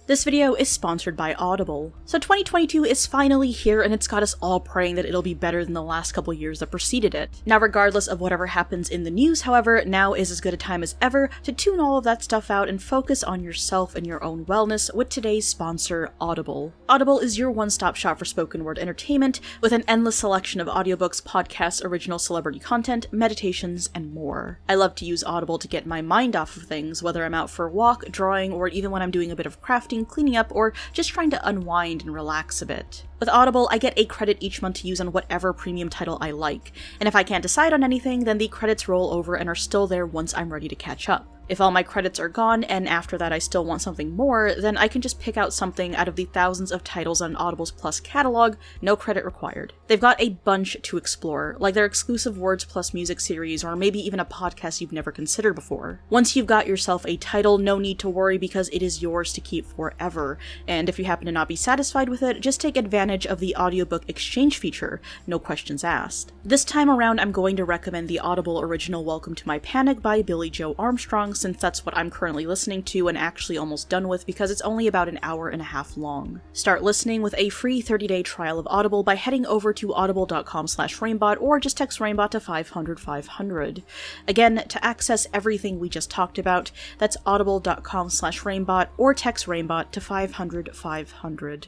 This video is sponsored by Audible. So 2022 is finally here, and it's got us all praying that it'll be better than the last couple years that preceded it. Now, regardless of whatever happens in the news, however, now is as good a time as ever to tune all of that stuff out and focus on yourself and your own wellness with today's sponsor, Audible. Audible is your one-stop shop for spoken word entertainment, with an endless selection of audiobooks, podcasts, original celebrity content, meditations, and more. I love to use Audible to get my mind off of things, whether I'm out for a walk, drawing, or even when I'm doing a bit of crafting, cleaning up, or just trying to unwind and relax a bit. With Audible, I get a credit each month to use on whatever premium title I like, and if I can't decide on anything, then the credits roll over and are still there once I'm ready to catch up. If all my credits are gone, and after that I still want something more, then I can just pick out something out of the thousands of titles on Audible's Plus catalog, no credit required. They've got a bunch to explore, like their exclusive Words Plus music series, or maybe even a podcast you've never considered before. Once you've got yourself a title, no need to worry because it is yours to keep forever, and if you happen to not be satisfied with it, just take advantage of the audiobook exchange feature, no questions asked. This time around, I'm going to recommend the Audible original Welcome to My Panic by Billie Joe Armstrong, since that's what I'm currently listening to and actually almost done with because it's only about an hour and a half long. Start listening with a free 30-day trial of Audible by heading over to audible.com/ReignBot or just text ReignBot to 500-500. Again, to access everything we just talked about, that's audible.com/ReignBot or text ReignBot to 500-500.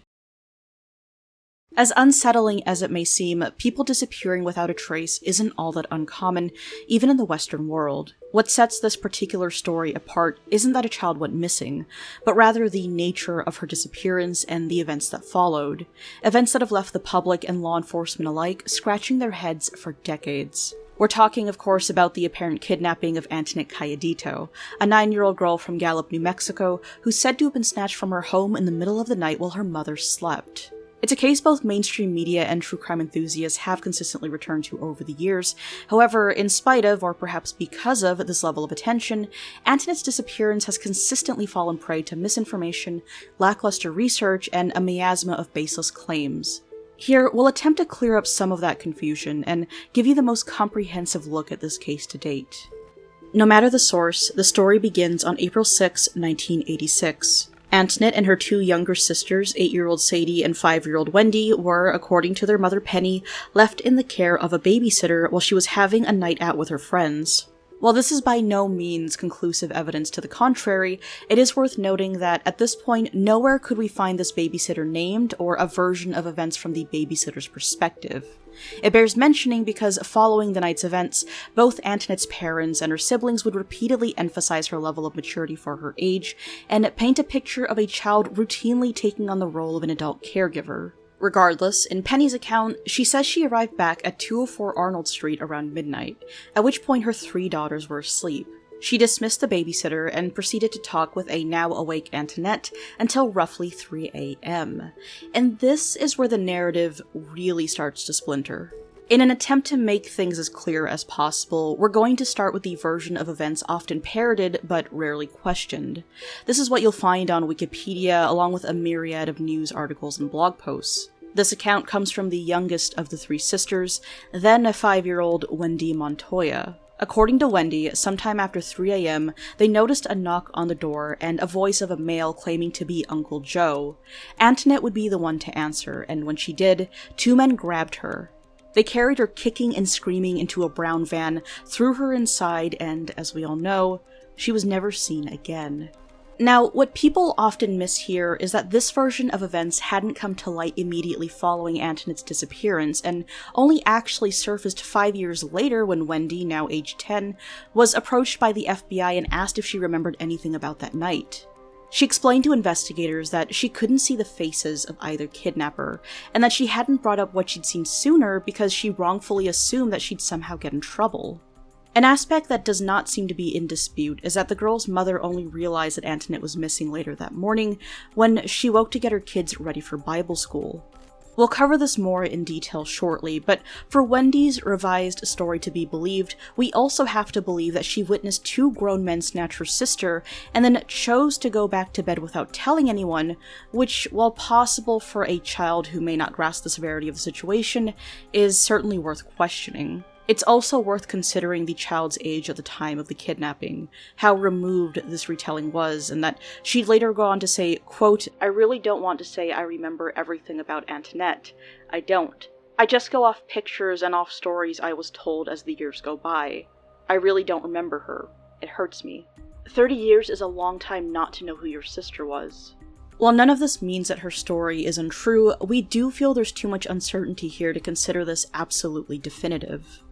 As unsettling as it may seem, people disappearing without a trace isn't all that uncommon, even in the Western world. What sets this particular story apart isn't that a child went missing, but rather the nature of her disappearance and the events that followed. Events that have left the public and law enforcement alike scratching their heads for decades. We're talking, of course, about the apparent kidnapping of Anthonette Cayedito, a 9-year-old girl from Gallup, New Mexico, who's said to have been snatched from her home in the middle of the night while her mother slept. It's a case both mainstream media and true crime enthusiasts have consistently returned to over the years. However, in spite of, or perhaps because of, this level of attention, Anthonette's disappearance has consistently fallen prey to misinformation, lackluster research, and a miasma of baseless claims. Here, we'll attempt to clear up some of that confusion and give you the most comprehensive look at this case to date. No matter the source, the story begins on April 6, 1986. Anthonette and her two younger sisters, 8-year-old Sadie and 5-year-old Wendy, were, according to their mother Penny, left in the care of a babysitter while she was having a night out with her friends. While this is by no means conclusive evidence to the contrary, it is worth noting that at this point, nowhere could we find this babysitter named or a version of events from the babysitter's perspective. It bears mentioning because following the night's events, both Anthonette's parents and her siblings would repeatedly emphasize her level of maturity for her age and paint a picture of a child routinely taking on the role of an adult caregiver. Regardless, in Penny's account, she says she arrived back at 204 Arnold Street around midnight, at which point her 3 daughters were asleep. She dismissed the babysitter and proceeded to talk with a now-awake Anthonette until roughly 3 a.m. And this is where the narrative really starts to splinter. In an attempt to make things as clear as possible, we're going to start with the version of events often parroted but rarely questioned. This is what you'll find on Wikipedia, along with a myriad of news articles and blog posts. This account comes from the youngest of the 3 sisters, then a 5-year-old Wendy Montoya. According to Wendy, sometime after 3 a.m., they noticed a knock on the door and a voice of a male claiming to be Uncle Joe. Anthonette would be the one to answer, and when she did, 2 men grabbed her. They carried her kicking and screaming into a brown van, threw her inside, and, as we all know, she was never seen again. Now, what people often miss here is that this version of events hadn't come to light immediately following Anthonette's disappearance, and only actually surfaced 5 years later when Wendy, now aged 10, was approached by the FBI and asked if she remembered anything about that night. She explained to investigators that she couldn't see the faces of either kidnapper, and that she hadn't brought up what she'd seen sooner because she wrongfully assumed that she'd somehow get in trouble. An aspect that does not seem to be in dispute is that the girl's mother only realized that Anthonette was missing later that morning, when she woke to get her kids ready for Bible school. We'll cover this more in detail shortly, but for Wendy's revised story to be believed, we also have to believe that she witnessed 2 grown men snatch her sister, and then chose to go back to bed without telling anyone, which, while possible for a child who may not grasp the severity of the situation, is certainly worth questioning. It's also worth considering the child's age at the time of the kidnapping, how removed this retelling was, and that she'd later go on to say, quote, "I really don't want to say I remember everything about Anthonette. I don't. I just go off pictures and off stories I was told as the years go by. I really don't remember her. It hurts me. 30 years is a long time not to know who your sister was." While none of this means that her story is untrue, we do feel there's too much uncertainty here to consider this absolutely definitive.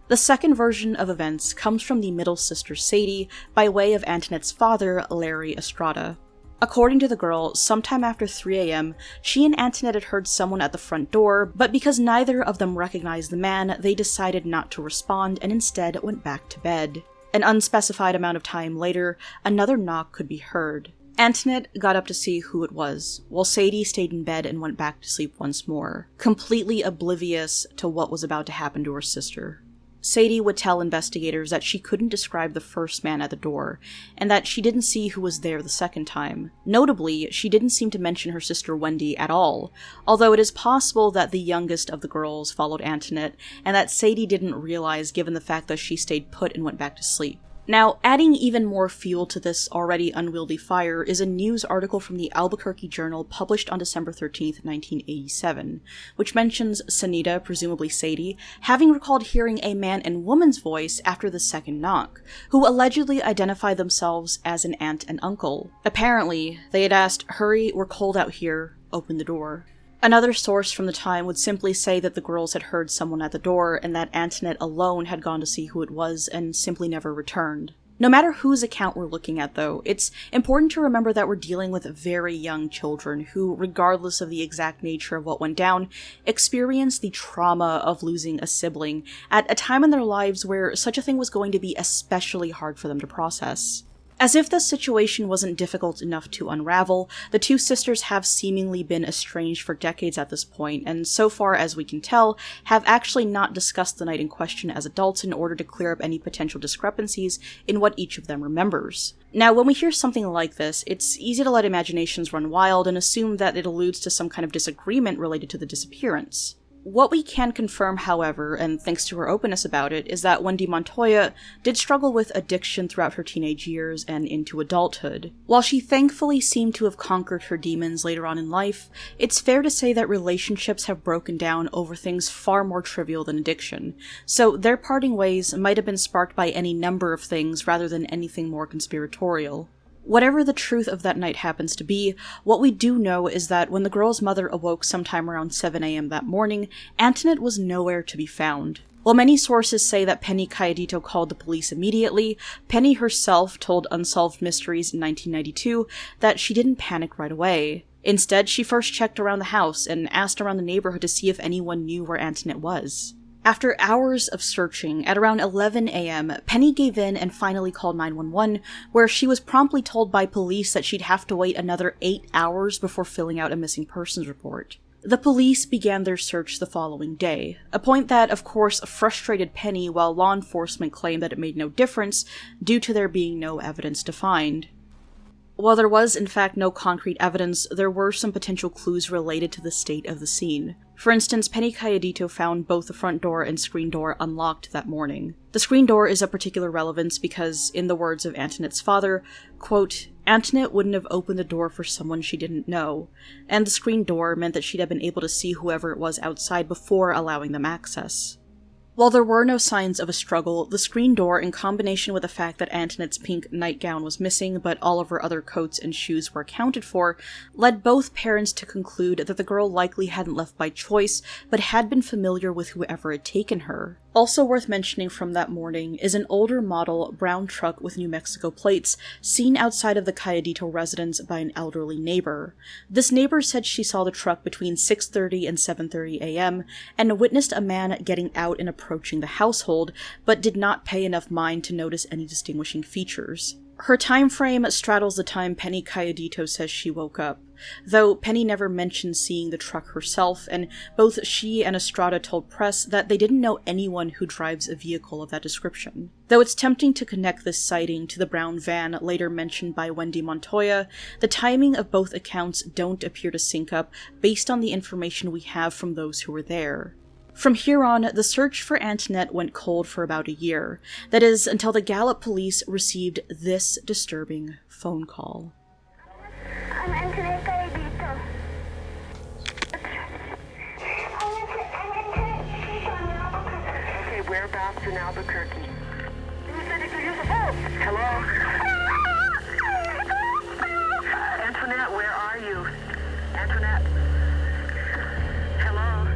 The second version of events comes from the middle sister Sadie by way of Anthonette's father, Larry Estrada. According to the girl, sometime after 3 a.m., she and Anthonette had heard someone at the front door, but because neither of them recognized the man, they decided not to respond and instead went back to bed. An unspecified amount of time later, another knock could be heard. Anthonette got up to see who it was, while Sadie stayed in bed and went back to sleep once more, completely oblivious to what was about to happen to her sister. Sadie would tell investigators that she couldn't describe the first man at the door, and that she didn't see who was there the second time. Notably, she didn't seem to mention her sister Wendy at all, although it is possible that the youngest of the girls followed Anthonette, and that Sadie didn't realize given the fact that she stayed put and went back to sleep. Now, adding even more fuel to this already unwieldy fire is a news article from the Albuquerque Journal published on December 13th, 1987, which mentions Sanita, presumably Sadie, having recalled hearing a man and woman's voice after the second knock, who allegedly identified themselves as an aunt and uncle. Apparently, they had asked, "Hurry, we're cold out here, open the door." Another source from the time would simply say that the girls had heard someone at the door and that Anthonette alone had gone to see who it was and simply never returned. No matter whose account we're looking at, though, it's important to remember that we're dealing with very young children who, regardless of the exact nature of what went down, experienced the trauma of losing a sibling at a time in their lives where such a thing was going to be especially hard for them to process. As if this situation wasn't difficult enough to unravel, the two sisters have seemingly been estranged for decades at this point, and so far as we can tell, have actually not discussed the night in question as adults in order to clear up any potential discrepancies in what each of them remembers. Now, when we hear something like this, it's easy to let imaginations run wild and assume that it alludes to some kind of disagreement related to the disappearance. What we can confirm, however, and thanks to her openness about it, is that Wendy Montoya did struggle with addiction throughout her teenage years and into adulthood. While she thankfully seemed to have conquered her demons later on in life, it's fair to say that relationships have broken down over things far more trivial than addiction, so their parting ways might have been sparked by any number of things rather than anything more conspiratorial. Whatever the truth of that night happens to be, what we do know is that when the girl's mother awoke sometime around 7 a.m. that morning, Anthonette was nowhere to be found. While many sources say that Penny Cayedito called the police immediately, Penny herself told Unsolved Mysteries in 1992 that she didn't panic right away. Instead, she first checked around the house and asked around the neighborhood to see if anyone knew where Anthonette was. After hours of searching, at around 11 a.m., Penny gave in and finally called 911, where she was promptly told by police that she'd have to wait another 8 hours before filling out a missing persons report. The police began their search the following day, a point that, of course, frustrated Penny, while law enforcement claimed that it made no difference due to there being no evidence to find. While there was, in fact, no concrete evidence, there were some potential clues related to the state of the scene. For instance, Penny Cayedito found both the front door and screen door unlocked that morning. The screen door is of particular relevance because, in the words of Anthonette's father, quote, "Anthonette wouldn't have opened the door for someone she didn't know, and the screen door meant that she'd have been able to see whoever it was outside before allowing them access." While there were no signs of a struggle, the screen door, in combination with the fact that Anthonette's pink nightgown was missing but all of her other coats and shoes were accounted for, led both parents to conclude that the girl likely hadn't left by choice, but had been familiar with whoever had taken her. Also worth mentioning from that morning is an older model brown truck with New Mexico plates seen outside of the Cayedito residence by an elderly neighbor. This neighbor said she saw the truck between 6:30 and 7:30 a.m. and witnessed a man getting out and approaching the household, but did not pay enough mind to notice any distinguishing features. Her time frame straddles the time Penny Cayedito says she woke up, though Penny never mentioned seeing the truck herself, and both she and Estrada told press that they didn't know anyone who drives a vehicle of that description. Though it's tempting to connect this sighting to the brown van later mentioned by Wendy Montoya, the timing of both accounts don't appear to sync up based on the information we have from those who were there. From here on, the search for Anthonette went cold for about a year. That is, until the Gallup police received this disturbing phone call. I'm Anthonette Cayedito. Okay, whereabouts in Albuquerque? Hello? Anthonette, where are you? Anthonette? Hello?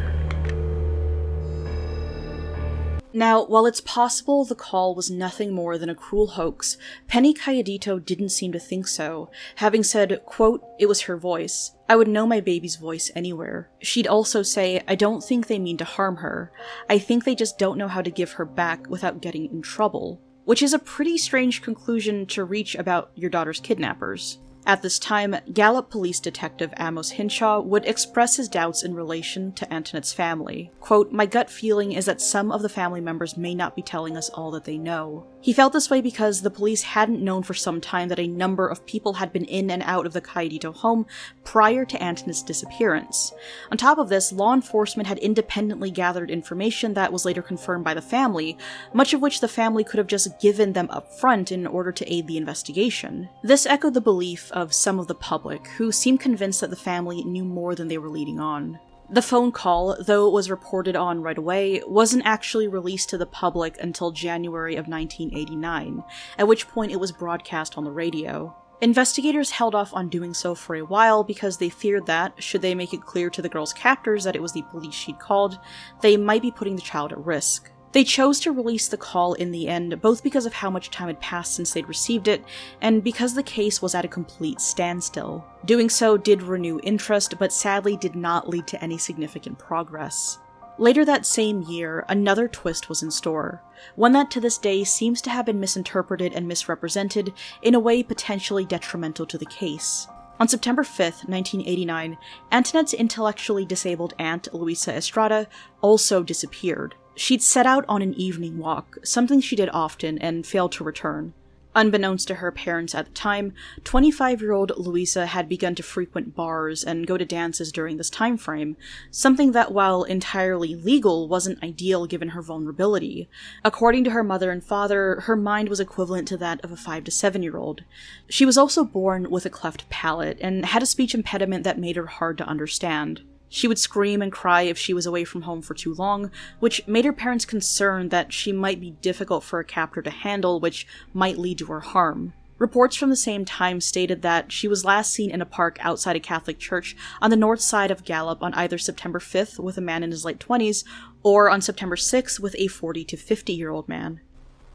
Now, while it's possible the call was nothing more than a cruel hoax, Penny Cayedito didn't seem to think so, having said, quote, "It was her voice. I would know my baby's voice anywhere." She'd also say, "I don't think they mean to harm her. I think they just don't know how to give her back without getting in trouble." Which is a pretty strange conclusion to reach about your daughter's kidnappers. At this time, Gallup Police Detective Amos Hinshaw would express his doubts in relation to Anthonette's family. Quote, "My gut feeling is that some of the family members may not be telling us all that they know." He felt this way because the police hadn't known for some time that a number of people had been in and out of the Cayedito home prior to Anthonette's disappearance. On top of this, law enforcement had independently gathered information that was later confirmed by the family, much of which the family could have just given them up front in order to aid the investigation. This echoed the belief of some of the public, who seemed convinced that the family knew more than they were leading on. The phone call, though it was reported on right away, wasn't actually released to the public until January of 1989, at which point it was broadcast on the radio. Investigators held off on doing so for a while because they feared that, should they make it clear to the girl's captors that it was the police she'd called, they might be putting the child at risk. They chose to release the call in the end, both because of how much time had passed since they'd received it, and because the case was at a complete standstill. Doing so did renew interest, but sadly did not lead to any significant progress. Later that same year, another twist was in store, one that to this day seems to have been misinterpreted and misrepresented in a way potentially detrimental to the case. On September 5th, 1989, Anthonette's intellectually disabled aunt, Luisa Estrada, also disappeared. She'd set out on an evening walk, something she did often, and failed to return. Unbeknownst to her parents at the time, 25-year-old Luisa had begun to frequent bars and go to dances during this time frame, something that, while entirely legal, wasn't ideal given her vulnerability. According to her mother and father, her mind was equivalent to that of a 5 to 7-year-old. She was also born with a cleft palate, and had a speech impediment that made her hard to understand. She would scream and cry if she was away from home for too long, which made her parents concerned that she might be difficult for a captor to handle, which might lead to her harm. Reports from the same time stated that she was last seen in a park outside a Catholic church on the north side of Gallup on either September 5th with a man in his late 20s, or on September 6th with a 40 to 50-year-old man.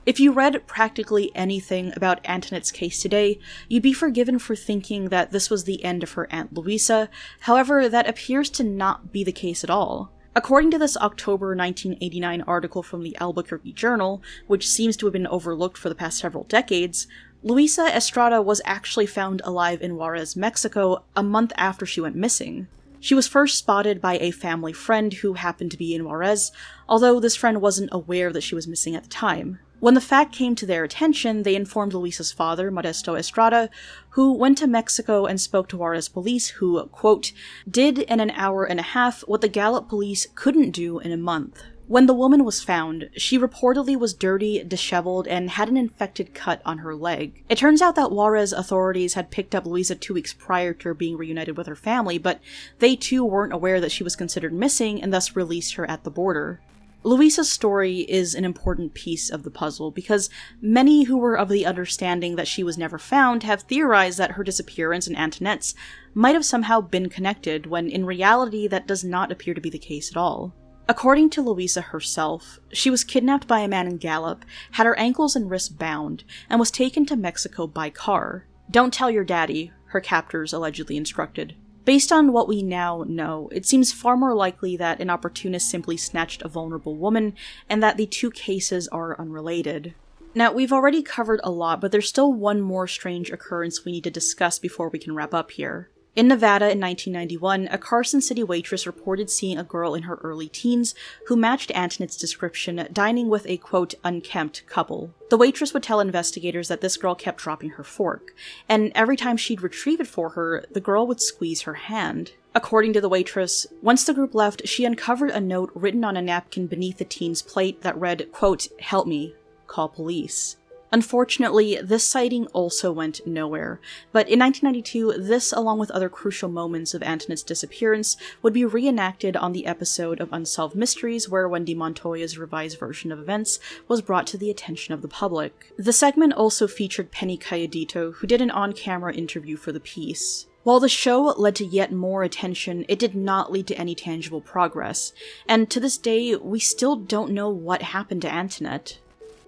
If you read practically anything about Anthonette's case today, you'd be forgiven for thinking that this was the end of her Aunt Luisa. However, that appears to not be the case at all. According to this October 1989 article from the Albuquerque Journal, which seems to have been overlooked for the past several decades, Luisa Estrada was actually found alive in Juarez, Mexico, a month after she went missing. She was first spotted by a family friend who happened to be in Juarez, although this friend wasn't aware that she was missing at the time. When the fact came to their attention, they informed Luisa's father, Modesto Estrada, who went to Mexico and spoke to Juarez police who, quote, "did in an hour and a half what the Gallup police couldn't do in a month." When the woman was found, she reportedly was dirty, disheveled, and had an infected cut on her leg. It turns out that Juarez authorities had picked up Luisa 2 weeks prior to her being reunited with her family, but they too weren't aware that she was considered missing and thus released her at the border. Luisa's story is an important piece of the puzzle because many who were of the understanding that she was never found have theorized that her disappearance and Anthonette's might have somehow been connected, when in reality that does not appear to be the case at all. According to Luisa herself, she was kidnapped by a man in Gallup, had her ankles and wrists bound, and was taken to Mexico by car. "Don't tell your daddy," her captors allegedly instructed. Based on what we now know, it seems far more likely that an opportunist simply snatched a vulnerable woman, and that the two cases are unrelated. Now, we've already covered a lot, but there's still one more strange occurrence we need to discuss before we can wrap up here. In Nevada in 1991, a Carson City waitress reported seeing a girl in her early teens who matched Anthonette's description dining with a, quote, unkempt couple. The waitress would tell investigators that this girl kept dropping her fork, and every time she'd retrieve it for her, the girl would squeeze her hand. According to the waitress, once the group left, she uncovered a note written on a napkin beneath the teen's plate that read, quote, "Help me, call police." Unfortunately, this sighting also went nowhere, but in 1992, this, along with other crucial moments of Anthonette's disappearance, would be reenacted on the episode of Unsolved Mysteries where Wendy Montoya's revised version of events was brought to the attention of the public. The segment also featured Penny Cayedito, who did an on-camera interview for the piece. While the show led to yet more attention, it did not lead to any tangible progress, and to this day, we still don't know what happened to Anthonette.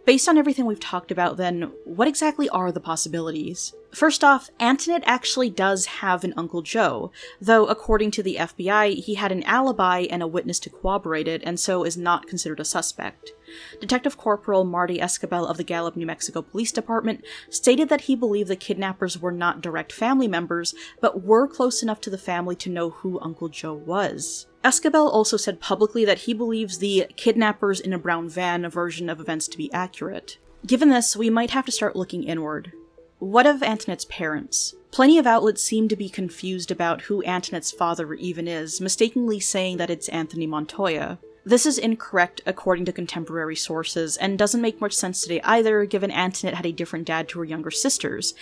Based on everything we've talked about then, what exactly are the possibilities? First off, Anthonette actually does have an Uncle Joe, though according to the FBI, he had an alibi and a witness to corroborate it, and so is not considered a suspect. Detective Corporal Marty Escobel of the Gallup, New Mexico Police Department stated that he believed the kidnappers were not direct family members, but were close enough to the family to know who Uncle Joe was. Escobel also said publicly that he believes the kidnappers in a brown van version of events to be accurate. Given this, we might have to start looking inward. What of Anthonette's parents? Plenty of outlets seem to be confused about who Anthonette's father even is, mistakenly saying that it's Anthony Montoya. This is incorrect according to contemporary sources, and doesn't make much sense today either, given Anthonette had a different dad to her younger sisters,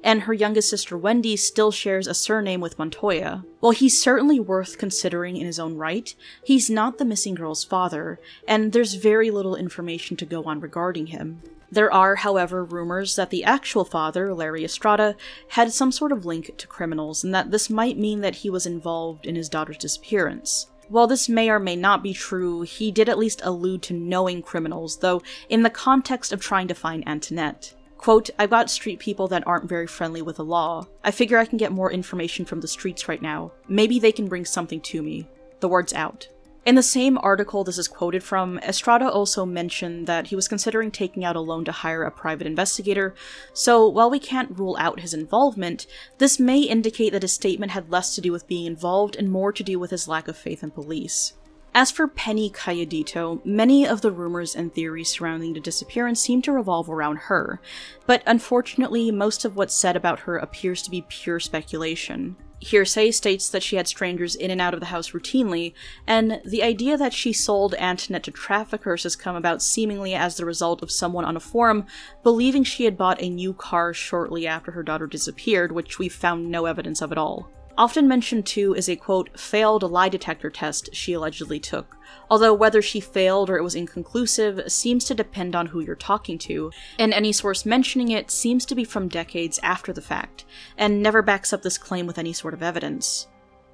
and her youngest sister Wendy still shares a surname with Montoya. While he's certainly worth considering in his own right, he's not the missing girl's father, and there's very little information to go on regarding him. There are, however, rumors that the actual father, Larry Estrada, had some sort of link to criminals, and that this might mean that he was involved in his daughter's disappearance. While this may or may not be true, he did at least allude to knowing criminals, though in the context of trying to find Anthonette. Quote, "I've got street people that aren't very friendly with the law. I figure I can get more information from the streets right now. Maybe they can bring something to me." The word's out. In the same article this is quoted from, Estrada also mentioned that he was considering taking out a loan to hire a private investigator, so while we can't rule out his involvement, this may indicate that his statement had less to do with being involved and more to do with his lack of faith in police. As for Penny Cayedito, many of the rumors and theories surrounding the disappearance seem to revolve around her, but unfortunately most of what's said about her appears to be pure speculation. Hearsay states that she had strangers in and out of the house routinely, and the idea that she sold Anthonette to traffickers has come about seemingly as the result of someone on a forum believing she had bought a new car shortly after her daughter disappeared, which we've found no evidence of at all. Often mentioned too is a, quote, failed lie detector test she allegedly took, although whether she failed or it was inconclusive seems to depend on who you're talking to, and any source mentioning it seems to be from decades after the fact, and never backs up this claim with any sort of evidence.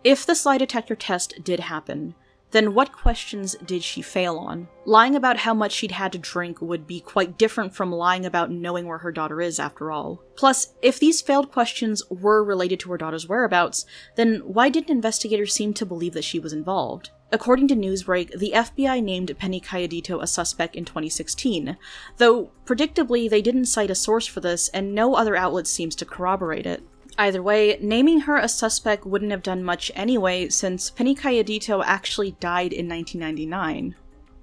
If this lie detector test did happen, then what questions did she fail on? Lying about how much she'd had to drink would be quite different from lying about knowing where her daughter is, after all. Plus, if these failed questions were related to her daughter's whereabouts, then why didn't investigators seem to believe that she was involved? According to Newsbreak, the FBI named Penny Cayedito a suspect in 2016, though predictably they didn't cite a source for this and no other outlet seems to corroborate it. Either way, naming her a suspect wouldn't have done much anyway, since Penny Cayedito actually died in 1999.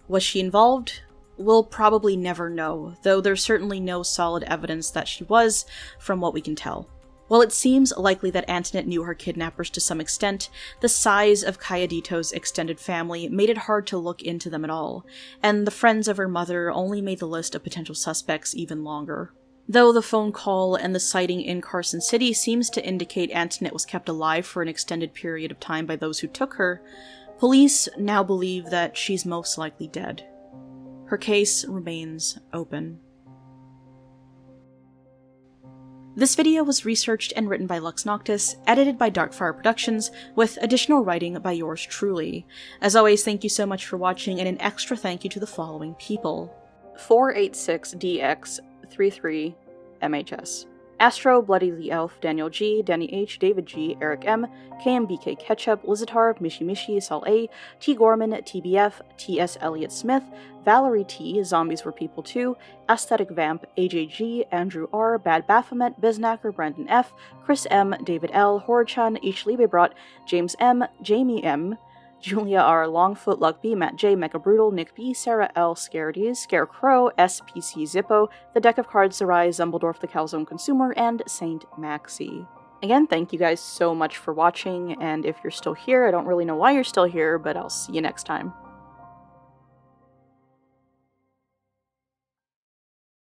Was she involved? We'll probably never know, though there's certainly no solid evidence that she was, from what we can tell. While it seems likely that Anthonette knew her kidnappers to some extent, the size of Cayedito's extended family made it hard to look into them at all, and the friends of her mother only made the list of potential suspects even longer. Though the phone call and the sighting in Carson City seems to indicate Anthonette was kept alive for an extended period of time by those who took her, police now believe that she's most likely dead. Her case remains open. This video was researched and written by Lux Noctis, edited by Darkfire Productions, with additional writing by yours truly. As always, thank you so much for watching, and an extra thank you to the following people: 486DX33MHS, Astro, Bloody the Elf, Daniel G, Danny H, David G, Eric M, KMBK Ketchup, Lizitar, Mishi Mishi, Sol A, T Gorman, TBF, TS Elliott Smith, Valerie T, Zombies Were People Too, Aesthetic Vamp, AJG, Andrew R, Bad Baphomet, Biznacker, Brandon F, Chris M, David L, Horchan, H Liebebrat, James M, Jamie M, Julia R, Longfoot, Luck B, Matt J, Mecha Brutal, Nick B, Sarah L, Scaredies, Scarecrow, SPC Zippo, The Deck of Cards Sarai, Zumbledorf the Calzone Consumer, and Saint Maxi. Again, thank you guys so much for watching, and if you're still here, I don't really know why you're still here, but I'll see you next time.